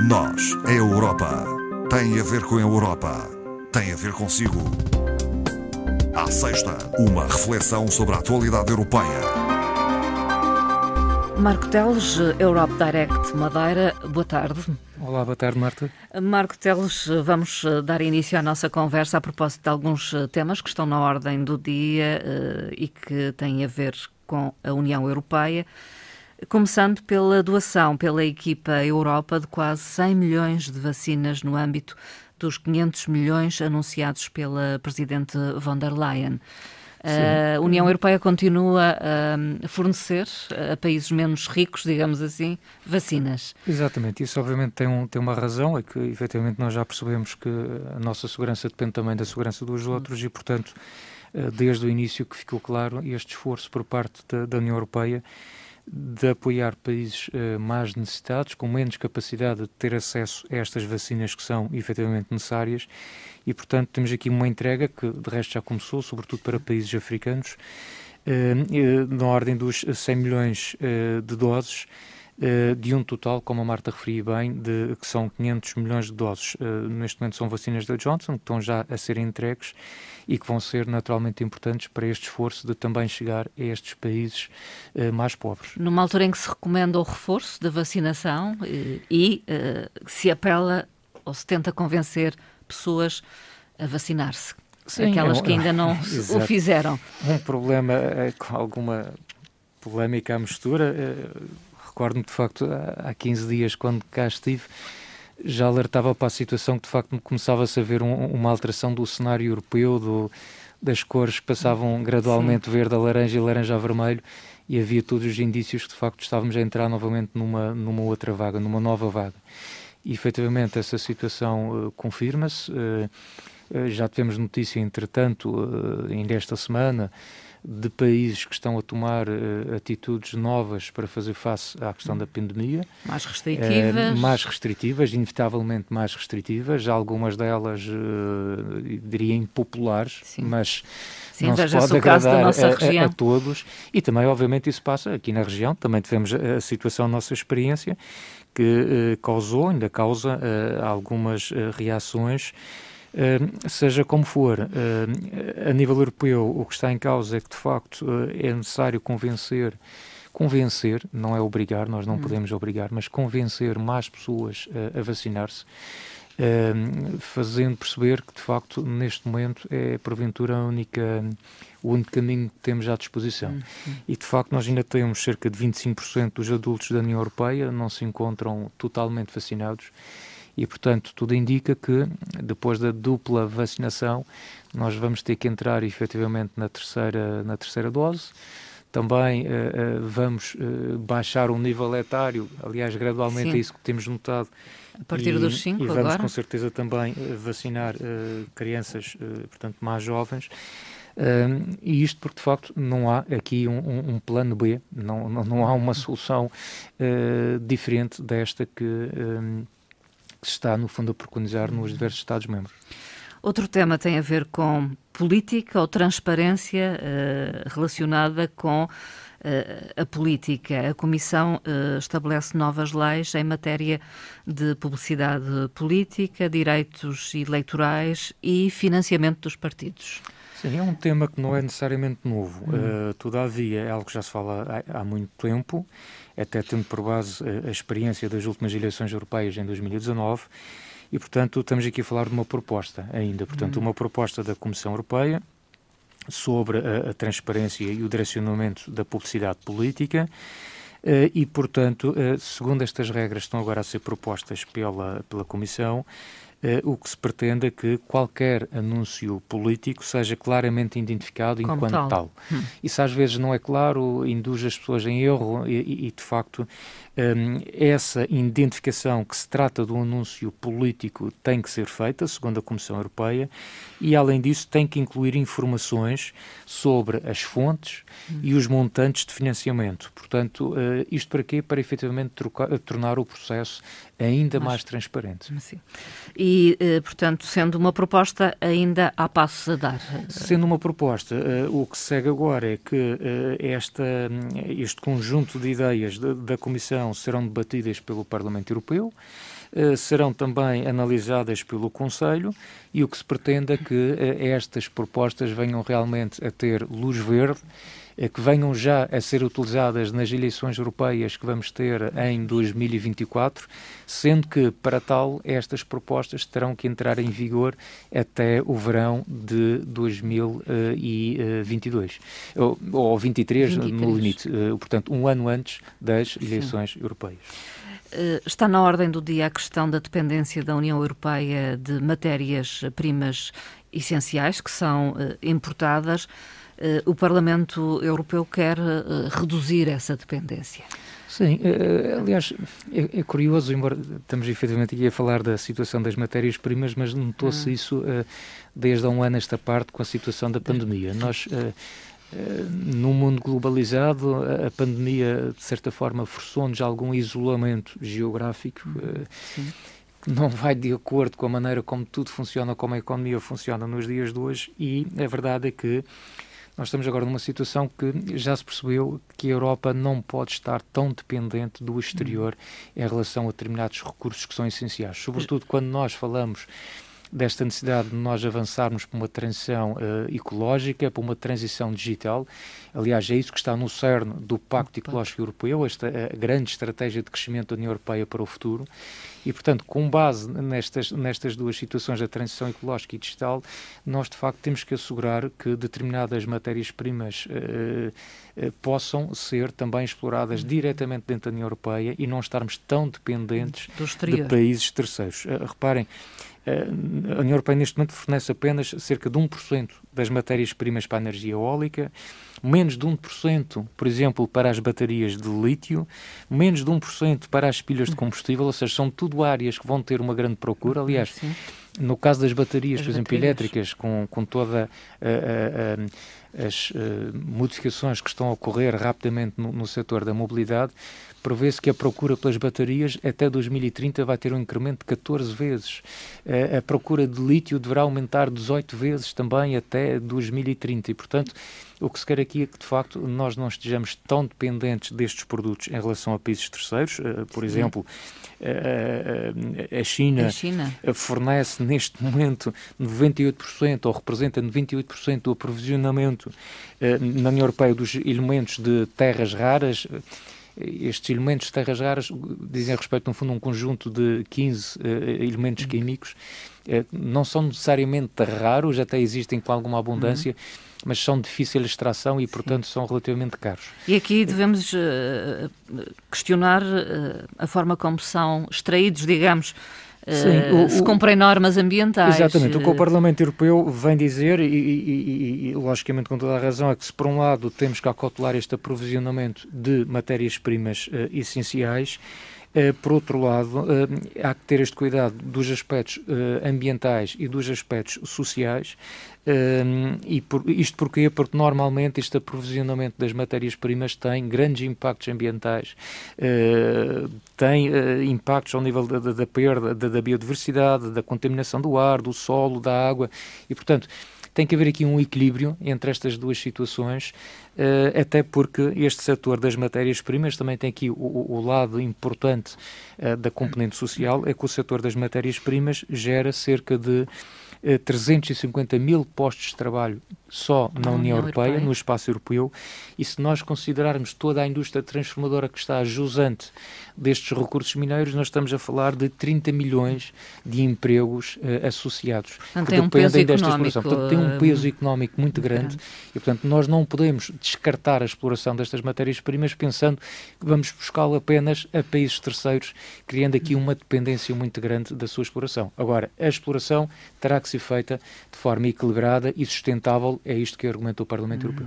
Nós, a Europa, tem a ver com a Europa, tem a ver consigo. À sexta, uma reflexão sobre a atualidade europeia. Marco Teles, Europe Direct Madeira, boa tarde. Olá, boa tarde, Marta. Marco Teles, vamos dar início à nossa conversa a propósito de alguns temas que estão na ordem do dia e que têm a ver com a União Europeia. Começando pela doação pela equipa Europa de quase 100 milhões de vacinas no âmbito dos 500 milhões anunciados pela Presidente von der Leyen. A União Europeia continua a fornecer a países menos ricos, digamos assim, vacinas. Exatamente, isso obviamente tem uma razão, é que efetivamente nós já percebemos que a nossa segurança depende também da segurança dos outros e, portanto, desde o início que ficou claro este esforço por parte da União Europeia de apoiar países mais necessitados, com menos capacidade de ter acesso a estas vacinas que são efetivamente necessárias e, portanto, temos aqui uma entrega que, de resto, já começou, sobretudo para países africanos, na ordem dos 100 milhões de doses, de um total, como a Marta referia bem, que são 500 milhões de doses. Neste momento são vacinas da Johnson, que estão já a serem entregues e que vão ser naturalmente importantes para este esforço de também chegar a estes países mais pobres. Numa altura em que se recomenda o reforço da vacinação e se apela ou se tenta convencer pessoas a vacinar-se, sim, aquelas que ainda não o fizeram. Um problema com alguma polémica à mistura. Recordo-me, de facto, há 15 dias, quando cá estive, já alertava para a situação que, de facto, começava-se a ver uma alteração do cenário europeu, das cores que passavam gradualmente verde a laranja e laranja a vermelho, e havia todos os indícios que, de facto, estávamos a entrar novamente numa outra vaga, numa nova vaga. E, efetivamente, essa situação confirma-se. Já tivemos notícia, entretanto, ainda esta semana, de países que estão a tomar atitudes novas para fazer face à questão da pandemia. Mais restritivas. Mais restritivas, inevitavelmente mais restritivas. Algumas delas, diria, impopulares, sim, mas sim, não se pode agradar a todos. E também, obviamente, isso passa aqui na região. Também tivemos a situação, a nossa experiência, que ainda causa algumas reações. Seja como for, a nível europeu, o que está em causa é que, de facto, é necessário convencer, não é obrigar, nós não podemos obrigar, mas convencer mais pessoas a vacinar-se, fazendo perceber que, de facto, neste momento é, porventura, o único caminho que temos à disposição. E, de facto, nós ainda temos cerca de 25% dos adultos da União Europeia não se encontram totalmente vacinados. E, portanto, tudo indica que, depois da dupla vacinação, nós vamos ter que entrar, efetivamente, na terceira dose. Também vamos baixar o nível etário, aliás, gradualmente é isso que temos notado. A partir dos 5 agora. E vamos, agora, com certeza, também vacinar crianças, portanto, mais jovens. E isto porque, de facto, não há aqui um plano B, não há uma solução diferente desta que se está, no fundo, a preconizar nos diversos Estados-membros. Outro tema tem a ver com política ou transparência relacionada com a política. A Comissão estabelece novas leis em matéria de publicidade política, direitos eleitorais e financiamento dos partidos. Sim, é um tema que não é necessariamente novo. Todavia, é algo que já se fala há muito tempo, até tendo por base a experiência das últimas eleições europeias em 2019, e, portanto, estamos aqui a falar de uma proposta ainda, portanto, uma proposta da Comissão Europeia sobre a transparência e o direcionamento da publicidade política e, portanto, segundo estas regras que estão agora a ser propostas pela Comissão, o que se pretende é que qualquer anúncio político seja claramente identificado enquanto tal. Isso às vezes não é claro, induz as pessoas em erro e de facto, essa identificação que se trata de um anúncio político tem que ser feita, segundo a Comissão Europeia, e além disso tem que incluir informações sobre as fontes e os montantes de financiamento. Portanto, isto para quê? Para efetivamente tornar o processo ainda mais transparente. Sim. E e, portanto, sendo uma proposta, ainda há passos a dar. Sendo uma proposta, o que segue agora é que este conjunto de ideias da Comissão serão debatidas pelo Parlamento Europeu, serão também analisadas pelo Conselho, e o que se pretende é que estas propostas venham realmente a ter luz verde, que venham já a ser utilizadas nas eleições europeias que vamos ter em 2024, sendo que, para tal, estas propostas terão que entrar em vigor até o verão de 2022, ou 23 no limite, portanto, um ano antes das eleições europeias. Está na ordem do dia a questão da dependência da União Europeia de matérias-primas essenciais que são importadas. O Parlamento Europeu quer reduzir essa dependência. Sim, aliás, é curioso, embora estamos efetivamente aqui a falar da situação das matérias-primas, mas notou-se isso desde há um ano esta parte com a situação da pandemia. Nós, num mundo globalizado, a pandemia, de certa forma, forçou-nos algum isolamento geográfico, que não vai de acordo com a maneira como tudo funciona, como a economia funciona nos dias de hoje, e a verdade é que nós estamos agora numa situação que já se percebeu que a Europa não pode estar tão dependente do exterior em relação a determinados recursos que são essenciais, sobretudo quando nós falamos desta necessidade de nós avançarmos para uma transição ecológica, para uma transição digital. Aliás, é isso que está no cerne do Pacto Ecológico Europeu, esta grande estratégia de crescimento da União Europeia para o futuro. E, portanto, com base nestas duas situações, da transição ecológica e digital, nós, de facto, temos que assegurar que determinadas matérias-primas possam ser também exploradas diretamente dentro da União Europeia e não estarmos tão dependentes de países terceiros. Reparem, a União Europeia neste momento fornece apenas cerca de 1% das matérias-primas para a energia eólica, menos de 1%, por exemplo, para as baterias de lítio, menos de 1% para as pilhas de combustível, ou seja, são tudo áreas que vão ter uma grande procura. Aliás, no caso das baterias, por exemplo, elétricas, com toda as modificações que estão a ocorrer rapidamente no setor da mobilidade, prevê-se que a procura pelas baterias até 2030 vai ter um incremento de 14 vezes. A procura de lítio deverá aumentar 18 vezes também até 2030 e, portanto, o que se quer aqui é que, de facto, nós não estejamos tão dependentes destes produtos em relação a países terceiros. Por exemplo, a China fornece neste momento 98% ou representa 98% do aprovisionamento na União Europeia dos elementos de terras raras. Estes elementos de terras raras dizem respeito, no fundo, a um conjunto de 15 elementos químicos. Não são necessariamente raros, até existem com alguma abundância, mas são de difícil extração e, portanto, são relativamente caros. E aqui devemos questionar a forma como são extraídos, digamos, se cumprem normas ambientais. Exatamente. O que o Parlamento Europeu vem dizer, e logicamente com toda a razão, é que se por um lado temos que acautelar este aprovisionamento de matérias-primas essenciais, por outro lado, há que ter este cuidado dos aspectos ambientais e dos aspectos sociais. Isto porquê? Porque normalmente este aprovisionamento das matérias-primas tem grandes impactos ambientais, tem impactos ao nível da perda da biodiversidade, da contaminação do ar, do solo, da água, e portanto tem que haver aqui um equilíbrio entre estas duas situações, até porque este setor das matérias-primas também tem aqui o lado importante da componente social, é que o setor das matérias-primas gera cerca de 350 mil postos de trabalho só na União Europeia, no espaço europeu, e se nós considerarmos toda a indústria transformadora que está jusante destes recursos mineiros, nós estamos a falar de 30 milhões de empregos associados, portanto, que dependem desta exploração. Portanto, tem um peso económico muito grande e, portanto, nós não podemos descartar a exploração destas matérias-primas pensando que vamos buscá-la apenas a países terceiros, criando aqui uma dependência muito grande da sua exploração. Agora, a exploração terá que ser feita de forma equilibrada e sustentável. É isto que argumenta o Parlamento Europeu.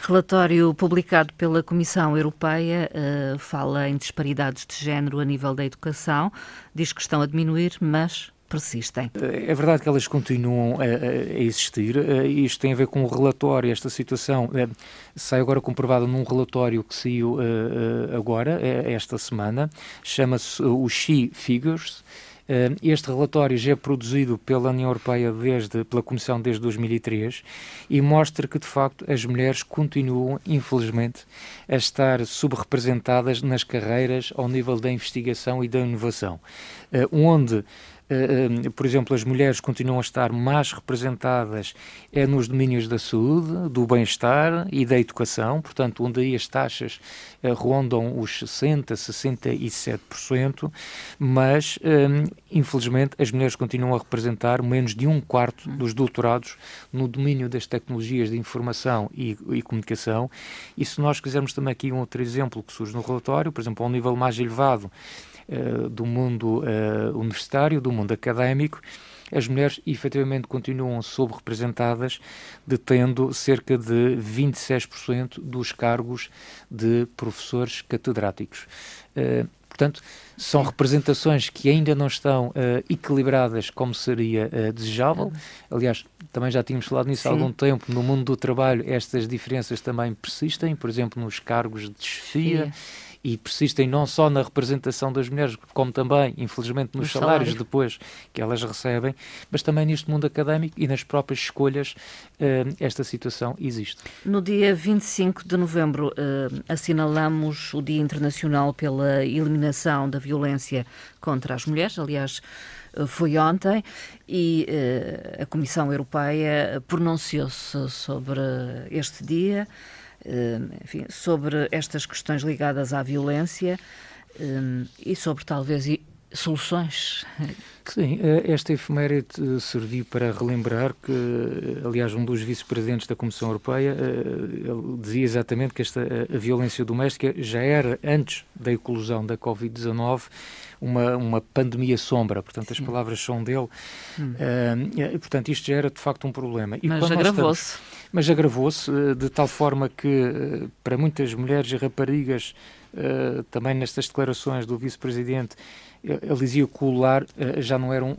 Relatório publicado pela Comissão Europeia fala em disparidades de género a nível da educação, diz que estão a diminuir, mas persistem. É verdade que elas continuam a existir. Isto tem a ver com o relatório. Esta situação sai agora comprovada num relatório que saiu agora, esta semana, chama-se o She Figures. Este relatório já é produzido pela União Europeia, pela Comissão, desde 2003, e mostra que, de facto, as mulheres continuam, infelizmente, a estar subrepresentadas nas carreiras ao nível da investigação e da inovação, onde por exemplo, as mulheres continuam a estar mais representadas nos domínios da saúde, do bem-estar e da educação, portanto, onde aí as taxas rondam os 60%, 67%, mas, infelizmente, as mulheres continuam a representar menos de 1/4 dos doutorados no domínio das tecnologias de informação e comunicação. E se nós quisermos também aqui um outro exemplo que surge no relatório, por exemplo, a um nível mais elevado do mundo universitário, do mundo académico, as mulheres efetivamente continuam subrepresentadas, detendo cerca de 26% dos cargos de professores catedráticos. Portanto, são representações que ainda não estão equilibradas como seria desejável. Aliás, também já tínhamos falado nisso há algum tempo. No mundo do trabalho, estas diferenças também persistem, por exemplo, nos cargos de chefia. E persistem não só na representação das mulheres, como também, infelizmente, nos salários depois que elas recebem, mas também neste mundo académico e nas próprias escolhas, esta situação existe. No dia 25 de novembro assinalamos o Dia Internacional pela Eliminação da Violência contra as Mulheres. Aliás, foi ontem, e a Comissão Europeia pronunciou-se sobre este dia, enfim, sobre estas questões ligadas à violência e sobre talvez soluções. Sim, esta efeméride serviu para relembrar que, aliás, um dos vice-presidentes da Comissão Europeia ele dizia exatamente que a violência doméstica já era, antes da eclosão da Covid-19, uma pandemia sombra. Portanto, as palavras são dele. E, portanto, isto já era, de facto, um problema. E mas agravou-se. Mas agravou-se de tal forma que, para muitas mulheres e raparigas, também nestas declarações do vice-presidente, ele dizia que o lar já não é um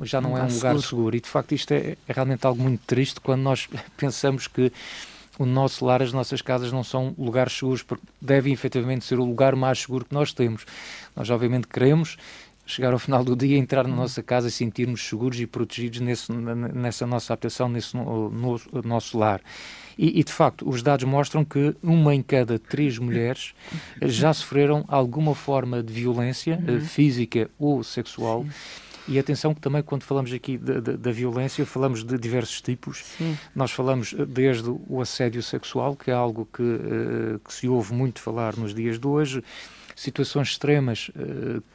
lugar seguro. E, de facto, isto é realmente algo muito triste quando nós pensamos que o nosso lar, as nossas casas não são lugares seguros, porque devem efetivamente ser o lugar mais seguro que nós temos. Nós, obviamente, queremos chegar ao final do dia, entrar na nossa casa e sentirmos seguros e protegidos nessa nossa habitação, nesse nosso lar. E, de facto, os dados mostram que 1 em cada 3 mulheres já sofreram alguma forma de violência física ou sexual. E atenção que também, quando falamos aqui da violência, falamos de diversos tipos. Nós falamos desde o assédio sexual, que é algo que se ouve muito falar nos dias de hoje, situações extremas,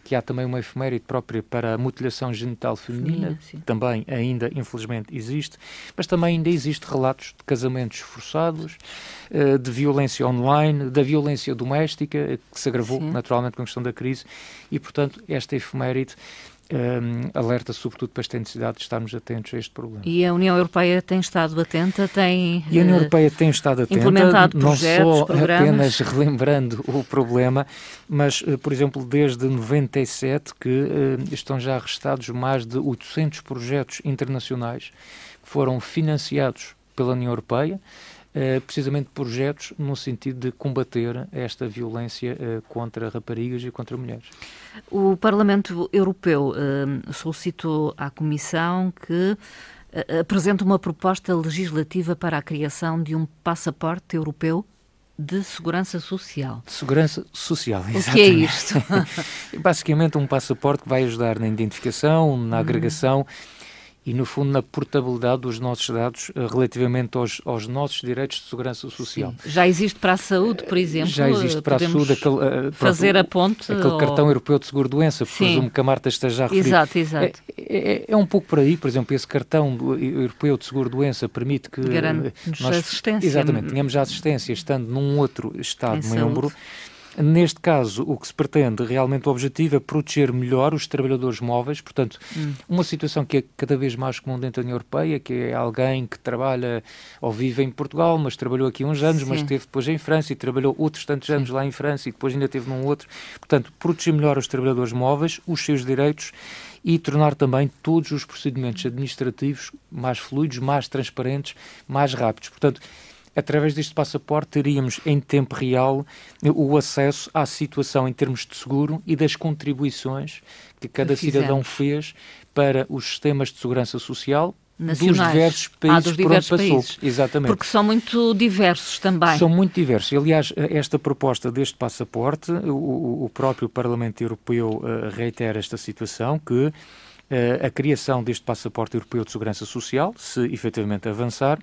que há também uma efeméride própria para a mutilação genital feminina, também ainda, infelizmente, existe, mas também ainda existe relatos de casamentos forçados, de violência online, da violência doméstica, que se agravou naturalmente com a questão da crise, e, portanto, esta efeméride alerta sobretudo para esta necessidade de estarmos atentos a este problema. E a União Europeia tem estado atenta, E a União Europeia tem estado atenta, implementado projetos, não só programas. apenas relembrando o problema, mas, por exemplo, desde 97 que estão já registados mais de 800 projetos internacionais que foram financiados pela União Europeia, precisamente projetos no sentido de combater esta violência contra raparigas e contra mulheres. O Parlamento Europeu solicitou à Comissão que apresente uma proposta legislativa para a criação de um passaporte europeu de segurança social. De segurança social, exatamente. O que é isto? Basicamente um passaporte que vai ajudar na identificação, na agregação e, no fundo, na portabilidade dos nossos dados relativamente aos nossos direitos de segurança social. Sim. Já existe para a saúde, por exemplo? Já existe para a saúde fazer a ponte? Aquele cartão europeu de seguro-doença, presumo que a Marta esteja a referir. Exato. É um pouco por aí, por exemplo, esse cartão europeu de seguro-doença permite que garante-nos assistência. Exatamente, tenhamos a assistência estando num outro Estado-membro. Neste caso, o que se pretende, realmente o objetivo é proteger melhor os trabalhadores móveis, portanto, uma situação que é cada vez mais comum dentro da União Europeia, que é alguém que trabalha ou vive em Portugal, mas trabalhou aqui uns anos, mas esteve depois em França e trabalhou outros tantos anos lá em França e depois ainda teve num outro. Portanto, proteger melhor os trabalhadores móveis, os seus direitos e tornar também todos os procedimentos administrativos mais fluidos, mais transparentes, mais rápidos. Portanto, através deste passaporte teríamos em tempo real o acesso à situação em termos de seguro e das contribuições que cada cidadão fez para os sistemas de segurança social nacionais, dos diversos países por onde passou. Países. Exatamente. Porque são muito diversos também. São muito diversos. Aliás, esta proposta deste passaporte, o próprio Parlamento Europeu reitera esta situação, que a criação deste passaporte europeu de segurança social, se efetivamente avançar,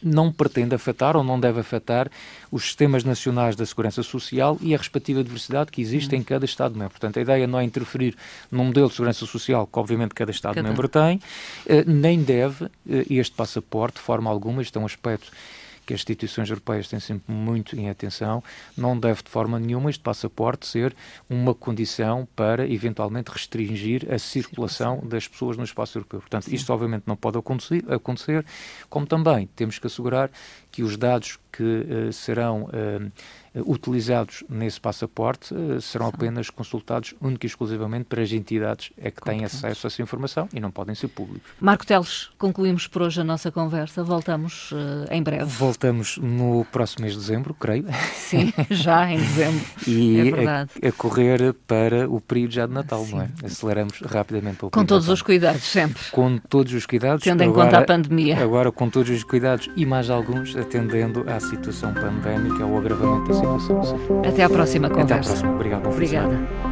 não pretende afetar ou não deve afetar os sistemas nacionais da segurança social e a respectiva diversidade que existe em cada Estado-membro. Portanto, a ideia não é interferir num modelo de segurança social que, obviamente, cada Estado-membro tem, nem deve este passaporte, de forma alguma, isto é um aspecto que as instituições europeias têm sempre muito em atenção, não deve de forma nenhuma este passaporte ser uma condição para eventualmente restringir a circulação das pessoas no espaço europeu. Portanto, isto obviamente não pode acontecer, como também temos que assegurar que os dados que serão utilizados nesse passaporte serão apenas consultados única e exclusivamente para as entidades que têm acesso a essa informação e não podem ser públicos. Marco Teles, concluímos por hoje a nossa conversa. Voltamos em breve. Voltamos no próximo mês de dezembro, creio. Sim, já em dezembro. E é verdade. A correr para o período já de Natal, não é? Aceleramos rapidamente para o período com todos de Natal. os cuidados, sempre. Com todos os cuidados. Tendo em conta a pandemia. Agora com todos os cuidados e mais alguns, atendendo à situação pandémica, ao agravamento da situação. Até à próxima conversa. Até à próxima. Obrigado. Obrigada.